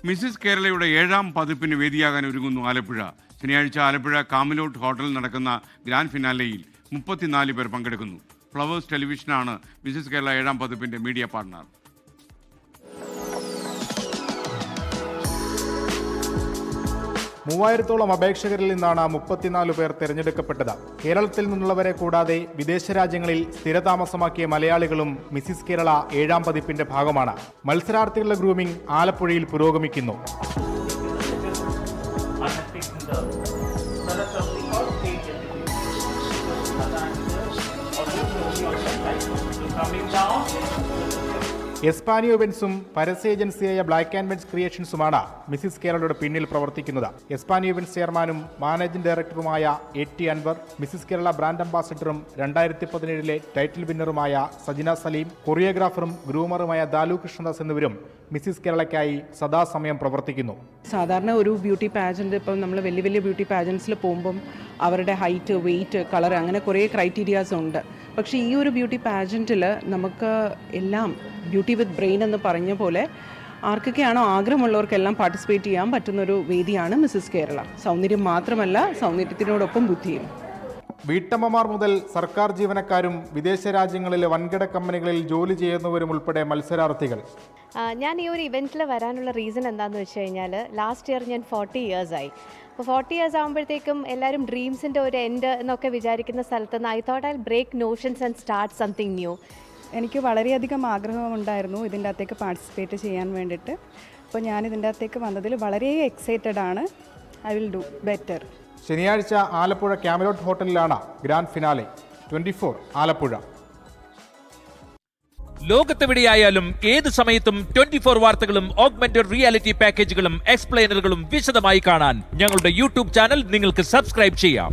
Mrs കേരളയുടെ 7ാം പതിപ്പിന് വേദിയാകാൻ ഒരുങ്ങുന്നു ആലപ്പുഴ. ശനിയാഴ്ച ആലപ്പുഴ കാമിലോട്ട് ഹോട്ടലിൽ നടക്കുന്ന ഗ്രാൻഡ് ഫിനാലെയിൽ 34 പേർ പങ്കെടുക്കുന്നു. ഫ്ലവേഴ്സ് ടെലിവിഷനാണ് മിസിസ് കേരള 7ാം പതിപ്പിന്റെ മീഡിയ പാർട്ണർ. മൂവായിരത്തോളം അപേക്ഷകരിൽ നിന്നാണ് 34 പേർ തിരഞ്ഞെടുക്കപ്പെട്ടത്. കേരളത്തിൽ നിന്നുള്ളവരെ കൂടാതെ വിദേശ രാജ്യങ്ങളിൽ സ്ഥിരതാമസമാക്കിയ മലയാളികളും മിസിസ് കേരള 7ാം പതിപ്പിന്റെ ഭാഗമാണ്. മത്സരാർത്ഥികളുടെ ഗ്രൂമിംഗ് ആലപ്പുഴയിൽ പുരോഗമിക്കുന്നു. എസ്പാനിയോ ഇവന്റ്സും പരസ്യ ഏജൻസിയായ ബ്ലാക്ക് ആൻഡ് വൈറ്റ് ക്രിയേഷൻസുമാണ് മിസിസ് കേരളയുടെ പിന്നിൽ പ്രവർത്തിക്കുന്നത്. എസ്പാനിയോ ഇവന്റ്സ് ചെയർമാനും മാനേജിംഗ് ഡയറക്ടറുമായ AT Anvar, Mrs Kerala brand അംബാസിഡറും 2017 ടൈറ്റിൽ വിന്നറുമായ സജിന സലീം, കൊറിയോഗ്രാഫറും ഗ്രൂമറുമായ ദാലു കൃഷ്ണദാസ് എന്നിവരും മിസിസ് കേരളയ്ക്കായി സദാസമയം പ്രവർത്തിക്കുന്നു. സാധാരണ ഒരു ബ്യൂട്ടി പാജൻറ്റ് ഇപ്പം നമ്മൾ വലിയ വലിയ ബ്യൂട്ടി പാജൻസിൽ പോകുമ്പം അവരുടെ ഹൈറ്റ്, വെയിറ്റ്, കളർ അങ്ങനെ കുറേ ക്രൈറ്റീരിയാസ് ഉണ്ട്. പക്ഷേ ഈ ഒരു ബ്യൂട്ടി പാജൻറ്റിൽ നമുക്ക് എല്ലാം ബ്യൂട്ടി വിത്ത് ബ്രെയിൻ എന്ന് പറഞ്ഞ പോലെ ആർക്കൊക്കെയാണോ ആഗ്രഹമുള്ളവർക്കെല്ലാം പാർട്ടിസിപ്പേറ്റ് ചെയ്യാൻ പറ്റുന്നൊരു വേദിയാണ് മിസിസ് കേരള. സൗന്ദര്യം മാത്രമല്ല, സൗന്ദര്യത്തിനോടൊപ്പം ബുദ്ധിയും. വീട്ടമ്മമാർ മുതൽ സർക്കാർ ജീവനക്കാരും വിദേശ രാജ്യങ്ങളിലെ വൻകിട കമ്പനികളിൽ ജോലി ചെയ്യുന്നവരും ഉൾപ്പെടെ മത്സരാർത്ഥികൾ. ഞാൻ ഈ ഒരു ഇവൻറ്റിൽ വരാനുള്ള റീസൺ എന്താണെന്ന് വെച്ച് കഴിഞ്ഞാൽ, ലാസ്റ്റ് ഇയർ ഞാൻ 40 ഇയേഴ്സായി. അപ്പോൾ 40 ഇയേഴ്സ് ആകുമ്പോഴത്തേക്കും എല്ലാവരും ഡ്രീംസിൻ്റെ ഒരു എൻഡ് എന്നൊക്കെ വിചാരിക്കുന്ന സ്ഥലത്ത് നിന്ന് I thought I break notions and start something new. എനിക്ക് വളരെയധികം ആഗ്രഹമുണ്ടായിരുന്നു ഇതിൻ്റെ അകത്തേക്ക് പാർട്ടിസിപ്പേറ്റ് ചെയ്യാൻ വേണ്ടിയിട്ട്. അപ്പോൾ ഞാൻ ഇതിൻ്റെ അകത്തേക്ക് വന്നതിൽ വളരെ എക്സൈറ്റഡ് ആണ്. I will do better. ശനിയാഴ്ച ആലപ്പുഴ കാമിലോട്ട് ഹോട്ടലിലാണ് ഗ്രാൻഡ് ഫിനാലെ. 24 ആലപ്പുഴ. ലോകത്തെവിടെയായാലും ഏത് സമയത്തും 24 വാർത്തകളും ഓഗ്മെന്റഡ് റിയാലിറ്റി പാക്കേജുകളും എക്സ്പ്ലെയിനറുകളും വിശദമായി കാണാൻ ഞങ്ങളുടെ യൂട്യൂബ് ചാനൽ നിങ്ങൾക്ക് സബ്സ്ക്രൈബ് ചെയ്യാം.